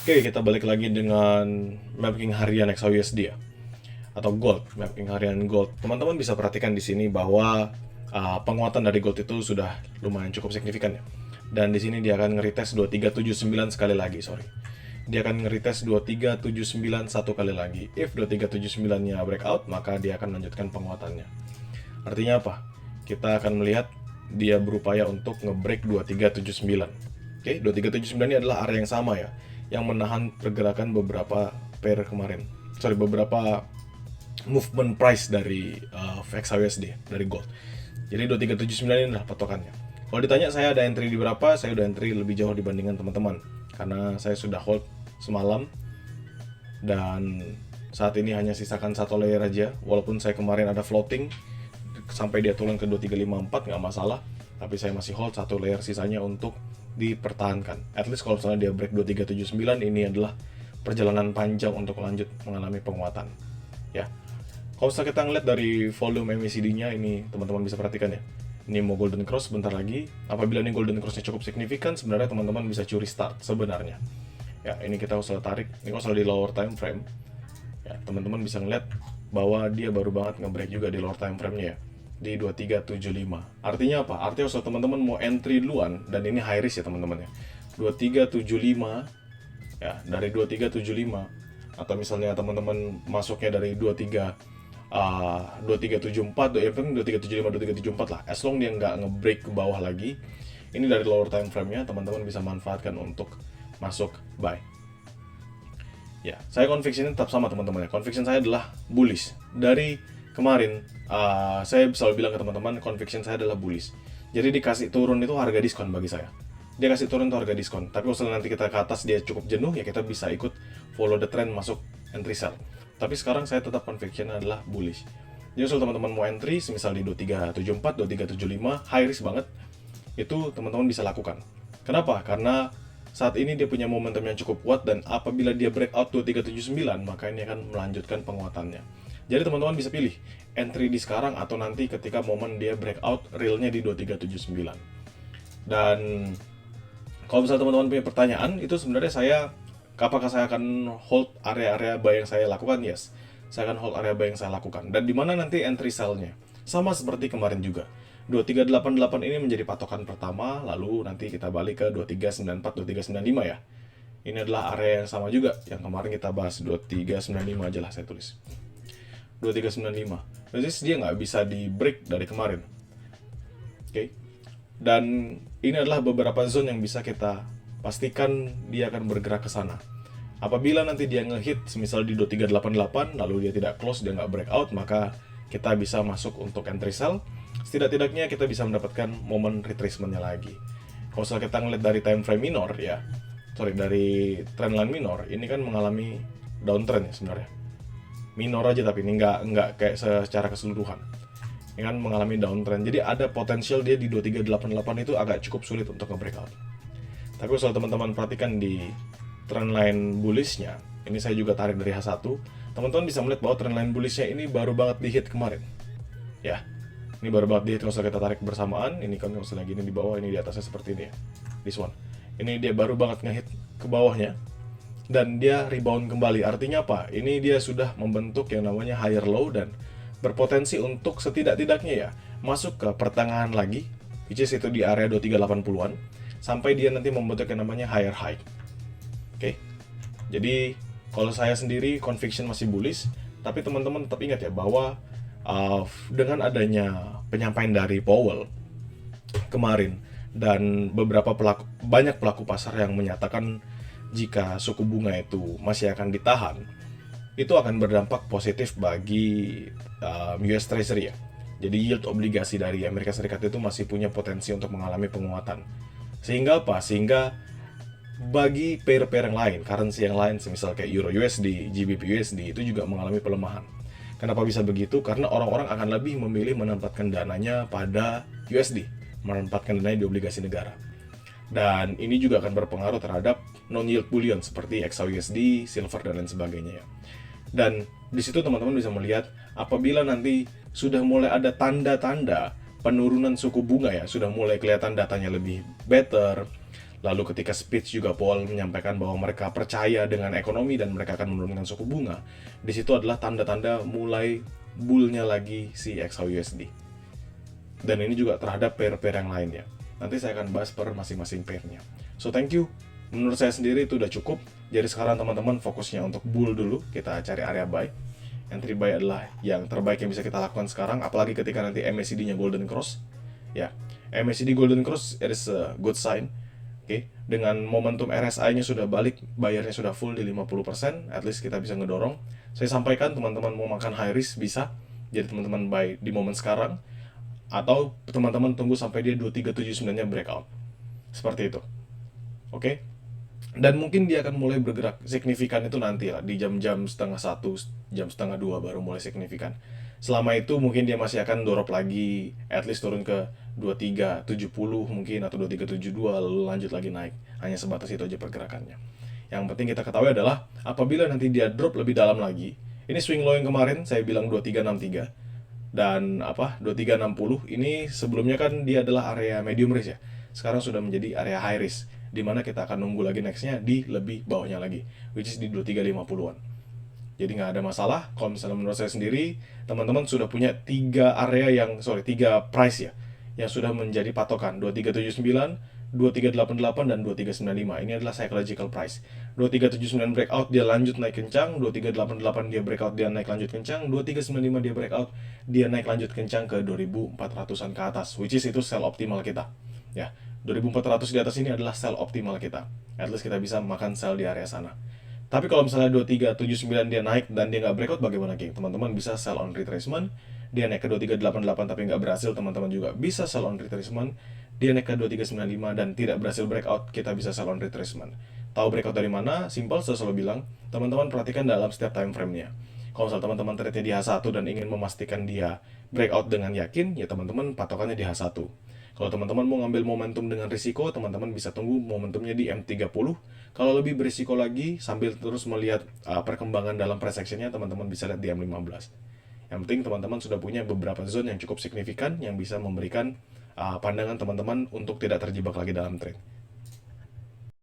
Oke, kita balik lagi dengan mapping harian XAUSD ya, atau gold, mapping harian gold. Teman-teman bisa perhatikan di sini bahwa penguatan dari gold itu sudah lumayan cukup signifikan ya. Dan di sini dia akan nge-retest 2379 sekali lagi, sorry. Dia akan nge-retest 2379 satu kali lagi. If 2379-nya breakout, maka dia akan melanjutkan penguatannya. Artinya apa? Kita akan melihat dia berupaya untuk nge-break 2379. Oke, 2379 ini adalah area yang sama ya, yang menahan pergerakan beberapa pair kemarin. Sorry, beberapa movement price dari XAUSD, dari gold. Jadi 2379 ini adalah patokannya. Kalau ditanya saya ada entry di berapa, saya udah entry lebih jauh dibandingkan teman-teman. Karena saya sudah hold semalam, dan saat ini hanya sisakan satu layer aja. Walaupun saya kemarin ada floating, sampai dia turun ke 2354 nggak masalah. Tapi saya masih hold satu layer sisanya untuk dipertahankan. At least kalau misalnya dia break 2379, ini adalah perjalanan panjang untuk lanjut mengalami penguatan. Ya. Kalau misalnya kita ngeliat dari volume MACD-nya, ini teman-teman bisa perhatikan ya. Ini mau golden cross bentar lagi. Apabila ini golden cross-nya cukup signifikan, sebenarnya teman-teman bisa curi start sebenarnya. Ya, ini kita usah tarik. Ini kalau di lower time frame, ya teman-teman bisa ngeliat bahwa dia baru banget nge-break juga di lower time frame-nya ya, di 2375. Artinya apa? Artinya kalau teman-teman mau entry duluan, dan ini high risk ya teman-teman ya, 2375 ya, dari 2375, atau misalnya teman-teman masuknya dari 2374, ya penting 2375 2374 lah, as long dia nggak nge-break ke bawah lagi. Ini dari lower time frame-nya teman-teman bisa manfaatkan untuk masuk buy. Ya, saya conviction tetap sama teman-teman ya. Conviction saya adalah bullish. Dari kemarin, saya selalu bilang ke teman-teman, conviction saya adalah bullish. Jadi dikasih turun itu harga diskon bagi saya. Dia kasih turun itu harga diskon. Tapi kalau nanti kita ke atas dia cukup jenuh, ya kita bisa ikut follow the trend masuk entry sell. Tapi sekarang saya tetap conviction adalah bullish. Jadi kalau teman-teman mau entry, misal di 2374, 2375, high risk banget, itu teman-teman bisa lakukan. Kenapa? Karena saat ini dia punya momentum yang cukup kuat, dan apabila dia breakout 2379, maka ini akan melanjutkan penguatannya. Jadi teman-teman bisa pilih entry di sekarang atau nanti ketika momen dia breakout realnya di 2379. Dan kalau misalnya teman-teman punya pertanyaan, itu sebenarnya apakah saya akan hold area-area buy yang saya lakukan? Yes, saya akan hold area buy yang saya lakukan. Dan di mana nanti entry sell-nya? Sama seperti kemarin juga. 2388 ini menjadi patokan pertama, lalu nanti kita balik ke 2394, 2395 ya. Ini adalah area yang sama juga, yang kemarin kita bahas, 2395 aja lah saya tulis. 2395. Jadi dia nggak bisa di break dari kemarin. Oke. Dan ini adalah beberapa zone yang bisa kita pastikan dia akan bergerak ke sana. Apabila nanti dia ngehit semisal di 2388, lalu dia tidak close, dia nggak breakout, maka kita bisa masuk untuk entry sell. Setidak-tidaknya kita bisa mendapatkan momen retracement-nya lagi. Kalau kita ngeliat dari time frame minor ya, dari trendline minor, ini kan mengalami downtrend ya sebenarnya. Minor aja, tapi ini nggak kayak secara keseluruhan. Ini kan mengalami downtrend. Jadi ada potensial dia di 2388 itu agak cukup sulit untuk nge-breakout. Tapi kalau teman-teman perhatikan di trendline bullish-nya, ini saya juga tarik dari H1, teman-teman bisa melihat bahwa trendline bullish-nya ini baru banget di-hit kemarin. Ya, ini baru banget di-hit. Kalau kita tarik bersamaan, ini kan kalau gini di bawah, ini di atasnya seperti ini ya. This one. Ini dia baru banget nge-hit ke bawahnya, dan dia rebound kembali. Artinya apa? Ini dia sudah membentuk yang namanya higher low, dan berpotensi untuk setidak-tidaknya ya masuk ke pertengahan lagi, which is itu di area 2380-an, sampai dia nanti membentuk yang namanya higher high. Oke. Jadi kalau saya sendiri conviction masih bullish, tapi teman-teman tetap ingat ya bahwa dengan adanya penyampaian dari Powell kemarin, dan banyak pelaku pasar yang menyatakan jika suku bunga itu masih akan ditahan, itu akan berdampak positif bagi US Treasury ya. Jadi yield obligasi dari Amerika Serikat itu masih punya potensi untuk mengalami penguatan. Sehingga apa? Sehingga bagi pair-pair yang lain, currency yang lain, semisal kayak Euro USD, GBP USD, itu juga mengalami pelemahan. Kenapa bisa begitu? Karena orang-orang akan lebih memilih menempatkan dananya pada USD, menempatkan dananya di obligasi negara. Dan ini juga akan berpengaruh terhadap non-yield bullion seperti XAUSD, silver, dan lain sebagainya ya. Dan di situ teman-teman bisa melihat apabila nanti sudah mulai ada tanda-tanda penurunan suku bunga ya, sudah mulai kelihatan datanya lebih better, Lalu ketika speech juga Powell menyampaikan bahwa mereka percaya dengan ekonomi dan mereka akan menurunkan suku bunga, di situ adalah tanda-tanda mulai bull-nya lagi si XAUUSD. Dan ini juga terhadap pair-pair yang lainnya. Nanti saya akan bahas per masing-masing pair-nya. So thank you. Menurut saya sendiri itu udah cukup. Jadi sekarang teman-teman fokusnya untuk bull dulu. Kita cari area buy. Entry buy adalah yang terbaik yang bisa kita lakukan sekarang, apalagi ketika nanti MACD-nya golden cross. Ya, MACD golden cross it is a good sign. Oke, dengan momentum RSI-nya sudah balik, bayarnya sudah full di 50%, at least kita bisa ngedorong. Saya sampaikan teman-teman mau makan high risk bisa. Jadi teman-teman buy di momen sekarang, atau teman-teman tunggu sampai dia 2379-nya breakout. Seperti itu. Oke. Dan mungkin dia akan mulai bergerak signifikan itu nanti lah, di jam-jam setengah 1, jam setengah 2 baru mulai signifikan. Selama itu mungkin dia masih akan drop lagi, at least turun ke 2370 mungkin, atau 2372, lalu lanjut lagi naik. Hanya sebatas itu aja pergerakannya. Yang penting kita ketahui adalah, apabila nanti dia drop lebih dalam lagi, ini swing low yang kemarin, saya bilang 2363, dan 2360, ini sebelumnya kan dia adalah area medium risk ya. Sekarang sudah menjadi area high risk, dimana kita akan nunggu lagi nextnya di lebih bawahnya lagi, which is di 2350-an. Jadi nggak ada masalah kalau misalnya menurut saya sendiri, teman-teman sudah punya 3 price ya, yang sudah menjadi patokan, 2379, 2388, dan 2395. Ini adalah psychological price. 2379 breakout, dia lanjut naik kencang. 2388 dia breakout, dia naik lanjut kencang. 2395 dia breakout, dia naik lanjut kencang ke 2400-an ke atas, which is itu sell optimal kita. Ya, 2400 di atas ini adalah sell optimal kita. At least kita bisa makan sell di area sana. Tapi kalau misalnya 2379 dia naik dan dia nggak breakout, bagaimana geng? Teman-teman bisa sell on retracement. Dia naik ke 2388 tapi nggak berhasil, teman-teman juga bisa sell on retracement. Dia naik ke 2395 dan tidak berhasil breakout, kita bisa sell on retracement. Tahu breakout dari mana? Simple, saya selalu bilang, teman-teman perhatikan dalam setiap time frame-nya. Kalau misalnya teman-teman trade-nya di H1 dan ingin memastikan dia breakout dengan yakin, ya teman-teman patokannya di H1. Kalau teman-teman mau ngambil momentum dengan risiko, teman-teman bisa tunggu momentumnya di M30. Kalau lebih berisiko lagi, sambil terus melihat perkembangan dalam price action-nya, teman-teman bisa lihat di M15. Yang penting teman-teman sudah punya beberapa zone yang cukup signifikan, yang bisa memberikan pandangan teman-teman untuk tidak terjebak lagi dalam trade.